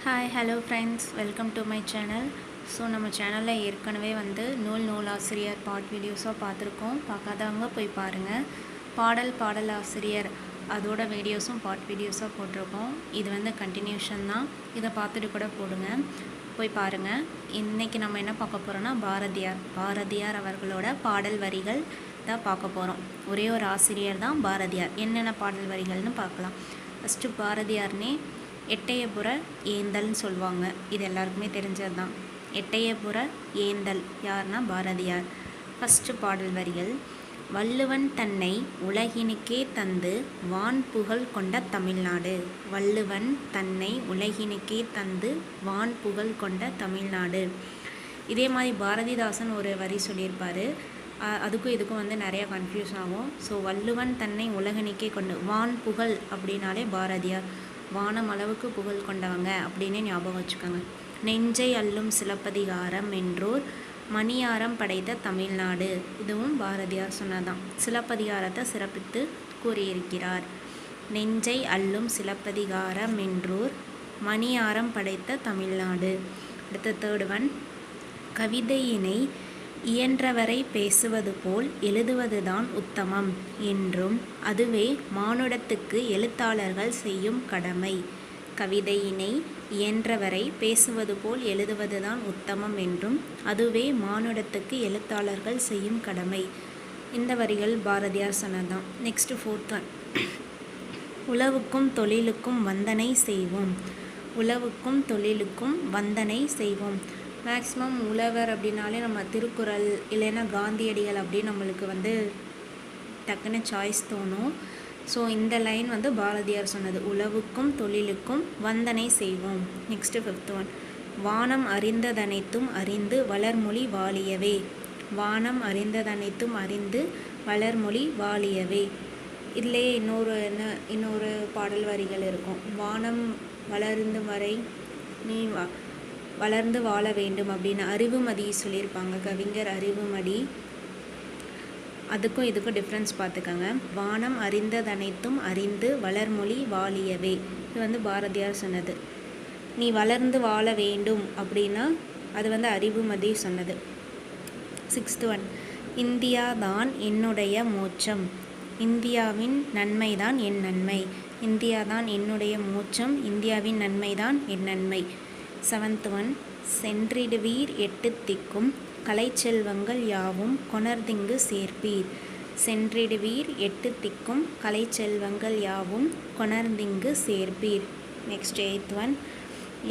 Hi hello friends, welcome to my channel. So நம்ம சேனலில் ஏற்கனவே நூலாசிரியர் பாட் வீடியோஸாக பார்த்துருக்கோம். பார்க்காதவங்க போய் பாருங்கள். பாடல் ஆசிரியர் அதோட வீடியோஸும் பாட் வீடியோஸாக போட்டிருக்கோம். இது கண்டினியூஷன் தான். இதை பார்த்துட்டு கூட போடுங்க, போய் பாருங்கள். இன்றைக்கி நம்ம என்ன பார்க்க போகிறோன்னா பாரதியார் அவர்களோட பாடல் வரிகள் தான் பார்க்க போகிறோம். ஒரே ஒரு ஆசிரியர் தான் பாரதியார். என்னென்ன பாடல் வரிகள்னு பார்க்கலாம். ஃபஸ்ட்டு பாரதியார்னே எட்டயபுர ஏந்தல்னு சொல்லுவாங்க. இது எல்லாருக்குமே தெரிஞ்சது தான். எட்டயபுர ஏந்தல் யார்னா பாரதியார். ஃபஸ்ட்டு பாடல் வரிகள்: வள்ளுவன் தன்னை உலகினுக்கே தந்து வான் புகழ் கொண்ட தமிழ்நாடு. வள்ளுவன் தன்னை உலகினுக்கே தந்து வான் புகழ் கொண்ட தமிழ்நாடு. இதே மாதிரி பாரதிதாசன் ஒரு வரி சொல்லியிருப்பார். அதுக்கும் இதுக்கும் நிறையா கன்ஃபியூஷன் ஆகும். ஸோ வள்ளுவன் தன்னை உலகினுக்கே கொண்டு, வான் புகழ் அப்படின்னாலே பாரதியார் வானம் அளவுக்கு புகழ் கொண்டவங்க அப்படின்னே ஞாபகம் வச்சுக்கோங்க. நெஞ்சை அள்ளும் சிலப்பதிகாரம் என்றோர் மணியாரம் படைத்த தமிழ்நாடு. இதுவும் பாரதியார் சொன்னதான். சிலப்பதிகாரத்தை சிறப்பித்து கூறியிருக்கிறார். நெஞ்சை அள்ளும் சிலப்பதிகாரம் என்றோர் மணியாரம் படைத்த தமிழ்நாடு. அடுத்த தேர்ட் ஒன்: கவிதையினை இயன்றவரை பேசுவது போல் எழுதுவதுதான் உத்தமம் என்றும் அதுவே மானுடத்துக்கு எழுத்தாளர்கள் செய்யும் கடமை. கவிதையினை இயன்றவரை பேசுவது போல் எழுதுவதுதான் உத்தமம் என்றும் அதுவே மானுடத்துக்கு எழுத்தாளர்கள் செய்யும் கடமை. இந்த வரிகள் பாரதியார் சொன்னதான். நெக்ஸ்ட் ஃபோர்த் ஒன்: உழவுக்கும் தொழிலுக்கும் வந்தனை செய்வோம். உழவுக்கும் தொழிலுக்கும் வந்தனை செய்வோம். மேக்ஸிமம் உழவர் அப்படின்னாலே நம்ம திருக்குறள் இல்லைன்னா காந்தியடிகள் அப்படின்னு நம்மளுக்கு டக்குன்னு சாய்ஸ் தோணும். ஸோ இந்த லைன் பாரதியார் சொன்னது. உழவுக்கும் தொழிலுக்கும் வந்தனை செய்வோம். நெக்ஸ்ட்டு ஃபிஃப்த் ஒன்: வானம் அறிந்ததனைத்தும் அறிந்து வளர்மொழி வாழியவே. வானம் அறிந்ததனைத்தும் அறிந்து வளர்மொழி வாழியவே. இதிலே இன்னொரு பாடல் வரிகள் இருக்கும். வானம் வளர்ந்து வரை நீ வளர்ந்து வாழ வேண்டும் அப்படின்னு அறிவுமதி சொல்லியிருப்பாங்க, கவிஞர் அறிவுமதி. அதுக்கும் இதுக்கும் டிஃப்ரென்ஸ் பார்த்துக்கோங்க. வானம் அறிந்ததனைத்தும் அறிந்து வளர்மொழி வாழியவே. இது பாரதியார் சொன்னது. நீ வளர்ந்து வாழ வேண்டும் அப்படின்னா அது அறிவுமதி சொன்னது. சிக்ஸ்த் ஒன்: இந்தியா தான் என்னுடைய மோட்சம். இந்தியாவின் நன்மைதான் என் நன்மை. இந்தியா தான் என்னுடைய மோட்சம். இந்தியாவின் நன்மைதான் என் நன்மை. செவன்த் ஒன்: சென்றிடுவீர் எட்டு திக்கும் கலைச்செல்வங்கள் யாவும் கொணர்திங்கு சேர்ப்பீர். சென்றிடுவீர் எட்டு திக்கும் கலைச்செல்வங்கள் யாவும் கொணர்திங்கு சேர்ப்பீர். நெக்ஸ்ட் எய்த் ஒன்: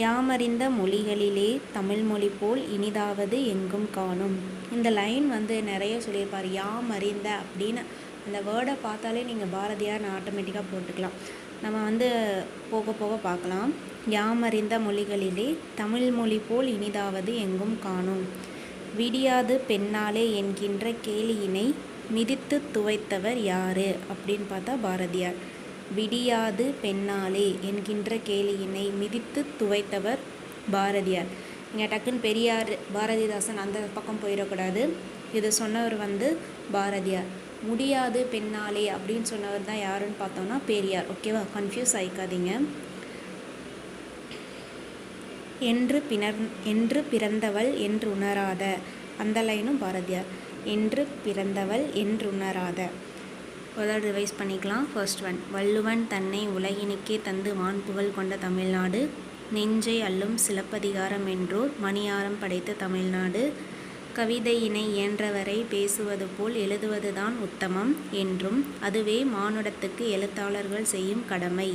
யாமறிந்த மொழிகளிலே தமிழ்மொழி போல் இனிதாவது எங்கும் காணும். இந்த லைன் நிறைய சொல்லியிருப்பார். யாமறிந்த அப்படின்னு அந்த வேர்டை பார்த்தாலே நீங்கள் பாரதியார் ஆட்டோமேட்டிக்காக போட்டுக்கலாம். நம்ம போக போக பார்க்கலாம். யாமறிந்த மொழிகளிலே தமிழ்மொழி போல் இனிதாவது எங்கும் காணும். விடியாது பெண்ணாலே என்கின்ற கேலியினை மிதித்து துவைத்தவர் யாரு அப்படின்னு பார்த்தா பாரதியார். விடியாது பெண்ணாலே என்கின்ற கேலியினை மிதித்து துவைத்தவர் பாரதியார். இங்கே டக்குன்னு பெரியார் பாரதிதாசன் அந்த பக்கம் போயிடக்கூடாது. இது சொன்னவர் பாரதியார். முடியாது பெண்ணாலே அப்படின்னு சொன்னவர் தான் யாருன்னு பார்த்தோம்னா பெரியார். ஓகேவா? கன்ஃபியூஸ் ஆகிக்காதீங்க. என்று பிறந்தவள் என்று உணராத, அந்த லைனும் பாரதியார். என்று பிறந்தவள் என்று உணராத. ஒரு ரிவைஸ் பண்ணிக்கலாம். ஃபர்ஸ்ட் ஒன்: வள்ளுவன் தன்னை உலகினுக்கே தந்து வான் புகழ் கொண்ட தமிழ்நாடு. நெஞ்சை அள்ளும் சிலப்பதிகாரம் என்றோர் மணியாரம் படைத்த தமிழ்நாடு. கவிதையினை இயன்றவரை பேசுவது போல் எழுதுவதுதான் உத்தமம் என்றும் அதுவே மானுடத்துக்கு எழுத்தாளர்கள் செய்யும் கடமை.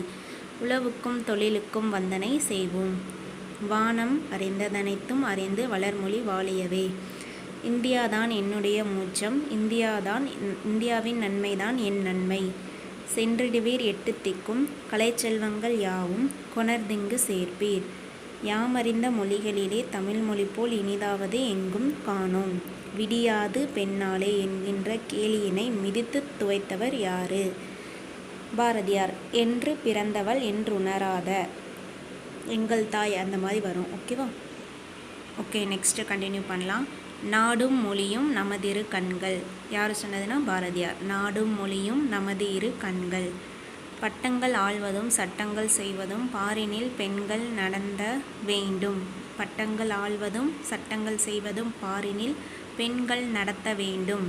உழவுக்கும் தொழிலுக்கும் வந்தனை செய்வோம். வானம் அறிந்ததனைத்தும் அறிந்து வளர்மொழி வாழியவே. இந்தியாதான் என்னுடைய மூச்சம். இந்தியாவின் நன்மைதான் என் நன்மை. சென்றிடுவீர் எட்டு திக்கும் கலைச்செல்வங்கள் யாவும் கொணர்திங்கு சேர்ப்பீர். யாமறிந்த மொழிகளிலே தமிழ்மொழி போல் இனிதாவது எங்கும் காணோம். விடியாது பெண்ணாலே என்கின்ற கேலியினை மிதித்து துவைத்தவர் யாரு? பாரதியார். என்று பிறந்தவள் என்று உணராத, எங்கள் தாய், அந்த மாதிரி வரும். ஓகேவா? ஓகே, நெக்ஸ்ட்டு கண்டினியூ பண்ணலாம். நாடும் மொழியும் நமதிரு கண்கள். யார் சொன்னதுன்னா பாரதியார். நாடும் மொழியும் நமது இரு கண்கள். பட்டங்கள் ஆள்வதும் சட்டங்கள் செய்வதும் பாரினில் பெண்கள் நடத்த வேண்டும். பட்டங்கள் ஆள்வதும் சட்டங்கள் செய்வதும் பாரினில் பெண்கள் நடத்த வேண்டும்.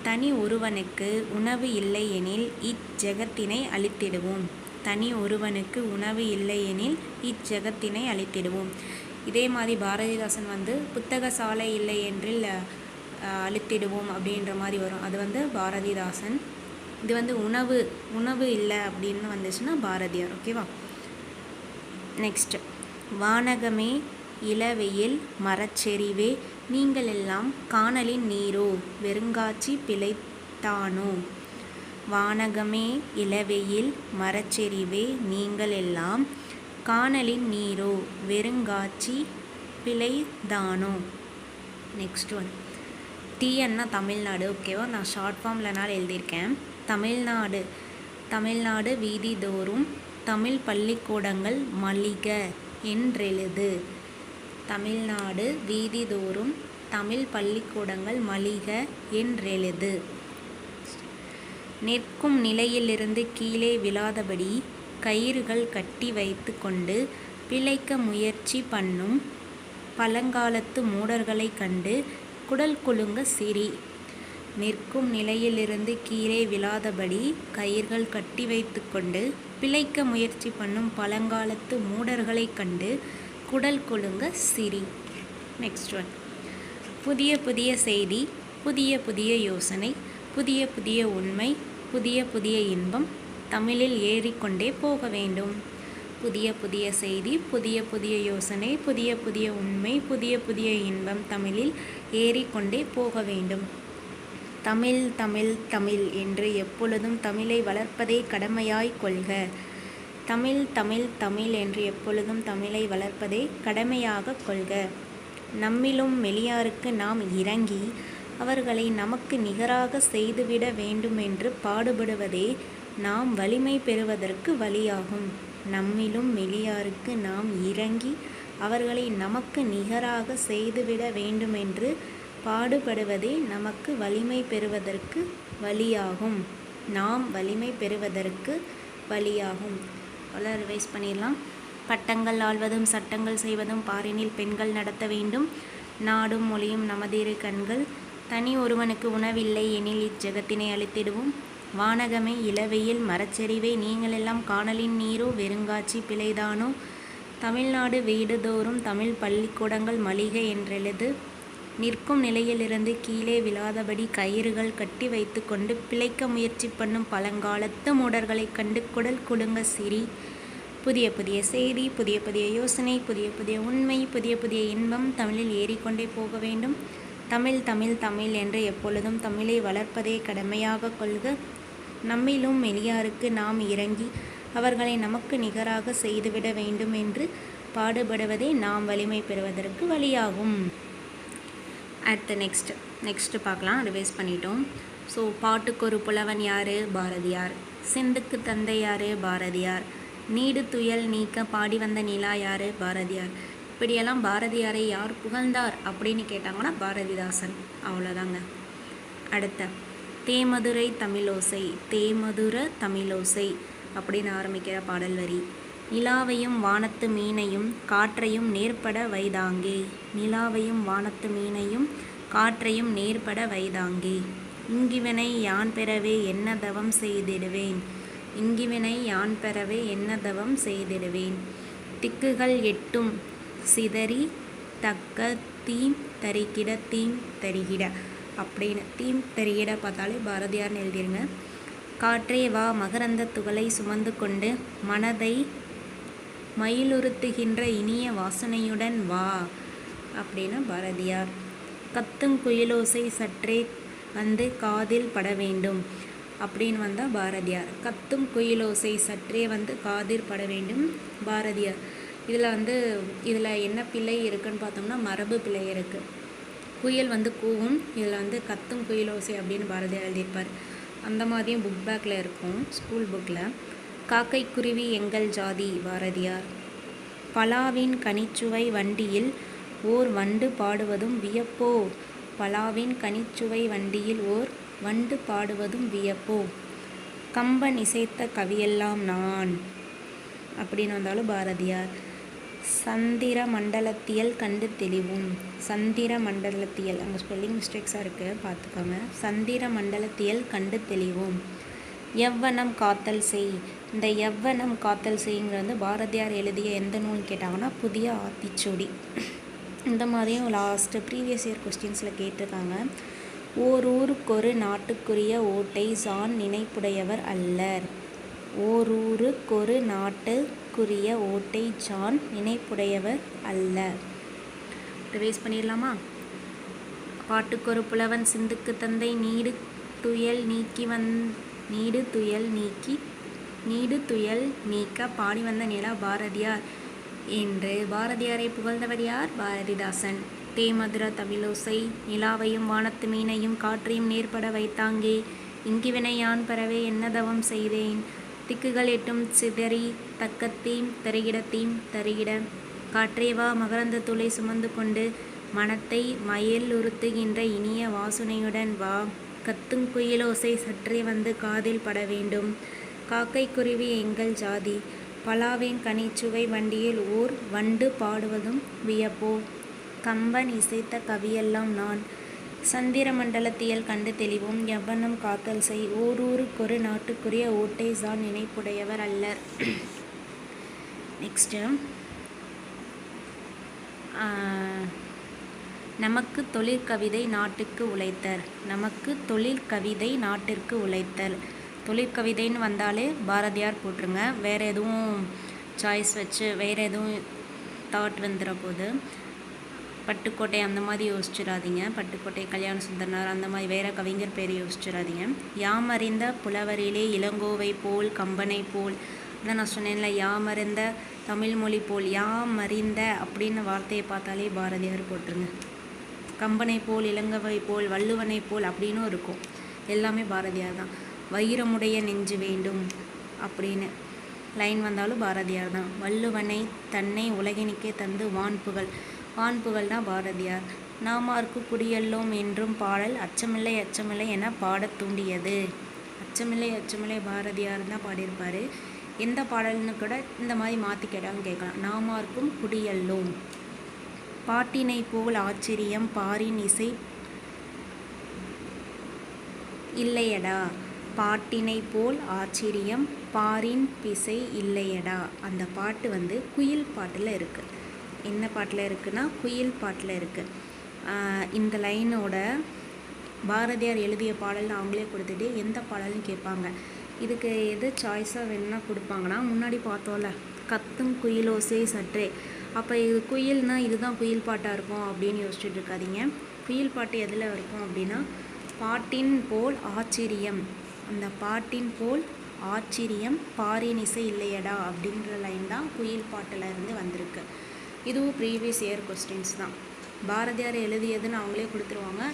தனி ஒருவனுக்கு உணவு இல்லையெனில் இச்செகத்தினை அழித்திடுவோம். தனி ஒருவனுக்கு உணவு இல்லையெனில் இச்செகத்தினை அழித்திடுவோம். இதே மாதிரி பாரதிதாசன் புத்தக சாலை இல்லை என்றில் அழித்திடுவோம் அப்படின்ற மாதிரி வரும். அது பாரதிதாசன். இது உணவு இல்லை அப்படின்னு வந்துச்சுன்னா பாரதியார். ஓகேவா? நெக்ஸ்ட், வானகமே இளவெயில் மரச்செறிவே நீங்கள் எல்லாம் காணலின் நீரோ வெறுங்காட்சி பிழைத்தானோ. வானகமே இளவெயில் மரச்செறிவே நீங்கள் எல்லாம் காணலின் நீரோ வெறுங்காட்சி பிழைதானோ. நெக்ஸ்ட் ஒன், டிஎன்னா தமிழ்நாடு. ஓகேவா? நான் ஷார்ட் ஃபார்ம்லனால எழுதியிருக்கேன். தமிழ்நாடு வீதிதோறும் தமிழ் பள்ளிக்கூடங்கள் மலிக என்றெழுது. தமிழ்நாடு வீதிதோறும் தமிழ் பள்ளிக்கூடங்கள் மலிக என்றெழுது. நிற்கும் நிலையிலிருந்து கீழே விழாதபடி கயிறுகள் கட்டி வைத்து கொண்டு பிழைக்க முயற்சி பண்ணும் பழங்காலத்து மூடர்களை கண்டு குடல் குலுங்க சிரி. நிற்கும் நிலையிலிருந்து கீழே விழாதபடி கயிர்கள் கட்டி வைத்து கொண்டு பிழைக்க முயற்சி பண்ணும் பழங்காலத்து மூடர்களை கண்டு குடல் குலுங்க சிரி. நெக்ஸ்ட் ஒன், புதிய புதிய செய்தி, புதிய புதிய யோசனை, புதிய புதிய உண்மை, புதிய புதிய இன்பம் தமிழில் ஏறிக்கொண்டே போக வேண்டும். புதிய புதிய செய்தி, புதிய புதிய யோசனை, புதிய புதிய உண்மை, புதிய புதிய இன்பம் தமிழில் ஏறிக்கொண்டே போக வேண்டும். தமிழ் தமிழ் தமிழ் என்று எப்பொழுதும் தமிழை வளர்ப்பதே கடமையாய் கொள்க. தமிழ் தமிழ் தமிழ் என்று எப்பொழுதும் தமிழை வளர்ப்பதே கடமையாக கொள்க. நம்மிலும் மெலியாருக்கு நாம் இறங்கி அவர்களை நமக்கு நிகராக செய்துவிட வேண்டுமென்று பாடுபடுவதே நாம் வலிமை பெறுவதற்கு வழியாகும். நம்மிலும் மெலியாருக்கு நாம் இறங்கி அவர்களை நமக்கு நிகராக செய்துவிட வேண்டுமென்று பாடுபடுவதே நமக்கு வலிமை பெறுவதற்கு வழியாகும். நாம் வலிமை பெறுவதற்கு வழியாகும். அவ்வளோ ரிவைஸ் பண்ணிடலாம். பட்டங்கள் ஆள்வதும் சட்டங்கள் செய்வதும் பாரினில் பெண்கள் நடத்த வேண்டும். நாடும் மொழியும் நமதிரு கண்கள். தனி ஒருவனுக்கு உணவில்லை எனில் இச்செகத்தினை அழித்திடுவோம். வானகமே இளவெயில் மரச்செறிவே நீங்களெல்லாம் காணலின் நீரோ வெறுங்காட்சி பிழைதானோ. தமிழ்நாடு வீடுதோறும் தமிழ் பள்ளிக்கூடங்கள் மலிக என்றெழுது. நிற்கும் நிலையிலிருந்து கீழே விழாதபடி கயிறுகள் கட்டி வைத்து கொண்டு பிழைக்க முயற்சி பண்ணும் பழங்காலத்து மூடர்களை கண்டு குடல் குலுங்க சிரி. புதிய புதிய செய்தி, புதிய புதிய யோசனை, புதிய புதிய உண்மை, புதிய புதிய இன்பம் தமிழில் ஏறிக்கொண்டே போக வேண்டும். தமிழ் தமிழ் தமிழ் என்று எப்பொழுதும் தமிழை வளர்ப்பதே கடமையாக கொள்க. நம்மிலும் மெலியாருக்கு நாம் இறங்கி அவர்களை நமக்கு நிகராக செய்துவிட வேண்டும் என்று பாடுபடுவதே நாம் வலிமை பெறுவதற்கு வழியாகும். அடுத்து நெக்ஸ்ட்டு பார்க்கலாம். ரிவைஸ் பண்ணிட்டோம். ஸோ பாட்டுக்கு ஒரு புலவன் யார்? பாரதியார். சிந்துக்கு தந்தை யார்? பாரதியார். நீடு துயல் நீக்க பாடி வந்த நிலா யார்? பாரதியார். இப்படியெல்லாம் பாரதியாரை யார் புகழ்ந்தார் அப்படின்னு கேட்டாங்கன்னா பாரதிதாசன். அவ்வளோதாங்க. அடுத்த தேமதுரை தமிழோசை, தேமதுர தமிழோசை அப்படின்னு ஆரம்பிக்கிற பாடல் வரி. நிலாவையும் வானத்து மீனையும் காற்றையும் நேர்பட வைதாங்கே. நிலாவையும் வானத்து மீனையும் காற்றையும் நேர்பட வைதாங்கே. இங்கிவனை யான் பெறவே என்ன தவம் செய்திடுவேன். இங்கிவனை யான் பெறவே என்ன தவம் செய்திடுவேன். திக்குகள் எட்டும் சிதறி தக்க தீம் தரிக்கிட தீம் தரிகிட அப்படின்னு தீம் தரிகிட பார்த்தாலே பாரதியார்னு எழுதிருங்க. காற்றே வா மகரந்த துகளை சுமந்து கொண்டு மனதை மயிலுறுத்துகின்ற இனிய வாசனையுடன் வா அப்படின்னு பாரதியார். கத்தும் குயிலோசை சற்றே வந்து காதில் பட வேண்டும் அப்படின்னு வந்தால் பாரதியார். கத்தும் குயிலோசை சற்றே வந்து காதில் பட வேண்டும் பாரதியார். இதில் என்ன பிழை இருக்குன்னு பார்த்தோம்னா மரபு பிழை இருக்குது. குயில் கூவும், இதில் கத்தும் குயிலோசை அப்படின்னு பாரதியார் எழுதியிருப்பார். அந்த மாதிரியும் புக் பேக்கில் இருக்கும், ஸ்கூல் புக்கில். காக்கை குருவி எங்கள் ஜாதி பாரதியார். பலாவின் கனிச்சுவை வண்டியில் ஓர் வண்டு பாடுவதும் வியப்போ. பலாவின் கனிச்சுவை வண்டியில் ஓர் வண்டு பாடுவதும் வியப்போ. கம்பன் இசைத்த கவியெல்லாம் நான் அப்படின்னு வந்தாலும் பாரதியார். சந்திர மண்டலத்தியல் கண்டு தெளிவும். சந்திர மண்டலத்தியல், அங்கே ஸ்பெல்லிங் மிஸ்டேக்ஸாக இருக்குது, பார்த்துக்கோங்க. சந்திர மண்டலத்தியல் கண்டு தெளிவும். எவ்வனம் காத்தல் செய். இந்த எவ்வனம் காத்தல் செய்ங்கிறது பாரதியார் எழுதிய எந்த நூல் கேட்டாங்கன்னா புதிய ஆத்திச்சூடி. இந்த மாதிரியும் லாஸ்ட்டு ப்ரீவியஸ் இயர் கொஸ்டின்ஸில் கேட்டிருக்காங்க. ஓர் ஊருக்கொரு நாட்டுக்குரிய ஓட்டை சான் நினைப்புடையவர் அல்லர். ஓர் ஊருக்கொரு நாட்டுக்குரிய ஓட்டை சான் நினைப்புடையவர் அல்ல. ரிவைஸ் பண்ணிடலாமா? பாட்டுக்கொரு புலவன் சிந்துக்கு தந்தை நீடு துயல் நீக்க பாடி வந்த நிலா பாரதியார் என்று பாரதியாரை புகழ்ந்தவர் யார்? பாரதிதாசன். தேமதுர தவிலோசை நிலாவையும் வானத்து மீனையும் காற்றையும் நேர்பட வைத்தாங்கே இங்கிவினை யான் பரவே என்ன தவம் செய்தேன். திக்குகள் எட்டும் சிதறி தக்கத்தீம் தருகிட காற்றேவா மகரந்த துளை சுமந்து கொண்டு மனத்தை மயில் உறுத்துகின்ற இனிய வாசுனையுடன் வா. கத்துங்குயிலோசை சற்றே வந்து காதில் பட வேண்டும். காக்கை குருவி எங்கள் ஜாதி பலாவின் கனிச்சுவை வண்டியில் ஓர் வண்டு பாடுவதும் வியப்போ. கம்பன் இசைத்த கவியெல்லாம் நான். சந்திர மண்டலத்தியல் கண்டு தெளிவும். எவ்வனம் காத்தல் செய். ஓரூருக்கொரு நாட்டுக்குரிய ஓட்டை சான் நினைப்புடையவர் அல்லர். நெக்ஸ்ட்டு, நமக்கு தொழிற்கவிதை நாட்டுக்கு உழைத்தர். நமக்கு தொழிற்கவிதை நாட்டிற்கு உழைத்தல். தொழிற்கவிதைன்னு வந்தாலே பாரதியார் போட்டுருங்க. வேறு எதுவும் சாய்ஸ் வச்சு வேறு எதுவும் தாட் வந்துட போது. பட்டுக்கோட்டை அந்த மாதிரி யோசிச்சிடாதீங்க. பட்டுக்கோட்டை கல்யாண சுந்தரனார் அந்த மாதிரி வேறு கவிஞர் பேர் யோசிச்சிடாதீங்க. யாமறிந்த புலவரிலே இளங்கோவை போல் கம்பனை போல். அதான் நான் சொன்னேன்ல, யாமறிந்த தமிழ்மொழி போல். யாமறிந்த அப்படின்னு வார்த்தையை பார்த்தாலே பாரதியார் போட்டுருங்க. கம்பனை போல், இளங்கோவை போல், வள்ளுவனை போல் அப்படின்னு இருக்கும். எல்லாமே பாரதியார் தான். வைரமுடைய நெஞ்சு வேண்டும் அப்படின்னு லைன் வந்தாலும் பாரதியார் தான். வள்ளுவனை தன்னை உலகினிக்கே தந்து வான்புகழ் தான் பாரதியார். நாமார்க்கு குடியல்லோம் என்றும் பாடல் அச்சமில்லை அச்சமில்லை என பாடத் தூண்டியது. அச்சமில்லை பாரதியார் தான் பாடியிருப்பார். எந்த பாடல்னு கூட இந்த மாதிரி மாற்றி கேட்டாலும் கேட்கலாம். நாமார்க்கும் குடியல்லோம். பாட்டினை போல் ஆச்சரியம் பாரின் இசை இல்லையடா. பாட்டினை போல் ஆச்சரியம் பாரின் பிசை இல்லையடா. அந்த பாட்டு குயில் பாட்டில் இருக்குது. என்ன பாட்டில் இருக்குன்னா குயில் பாட்டில் இருக்குது. இந்த லைனோட பாரதியார் எழுதிய பாடல் அவங்களே கொடுத்துட்டு எந்த பாடல்னு கேட்பாங்க. இதுக்கு எது சாய்ஸாக வேணும்னா கொடுப்பாங்கன்னா, முன்னாடி பார்த்தோம்ல கத்தும் குயிலோசை சற்றே. அப்போ இது குயில்னா இதுதான் குயில் பாட்டாக இருக்கும் அப்படின்னு யோசிச்சுட்டு இருக்காதீங்க. குயில் பாட்டு எதில் இருக்கும் அப்படின்னா, பாட்டின் போல் ஆச்சரியம். அந்த பாட்டின் போல் ஆச்சரியம் பாரின் இசை இல்லையடா அப்படின்ற லைன் தான் குயில் பாட்டில் இருந்து வந்திருக்கு. இதுவும் ப்ரீவியஸ் இயர் கொஸ்டின்ஸ் தான். பாரதியார் எழுதியதுன்னு அவங்களே கொடுத்துருவாங்க.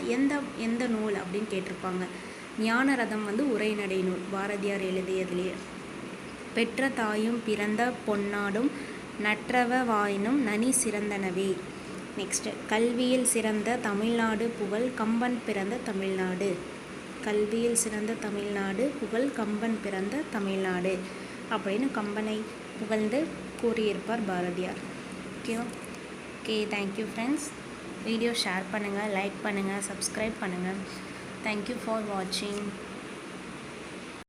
எந்த நூல் அப்படின்னு கேட்டிருப்பாங்க. ஞான ரதம் உரைநடை நூல் பாரதியார் எழுதியதுலேயே. பெற்ற தாயும் பிறந்த பொன்னாடும் நற்றவ வாயினும் நனி சிறந்தனவே. நெக்ஸ்ட்டு, கல்வியில் சிறந்த தமிழ்நாடு புகழ் கம்பன் பிறந்த தமிழ்நாடு. கல்வியில் சிறந்த தமிழ்நாடு புகழ் கம்பன் பிறந்த தமிழ்நாடு அப்படின்னு கம்பனை புகழ்ந்து கூறியிருப்பார் Bharathiyar. Okay, thank you friends. Video share பண்ணுங்கள், லைக் பண்ணுங்கள், சப்ஸ்கிரைப் பண்ணுங்கள். தேங்க்யூ ஃபார் வாட்சிங்.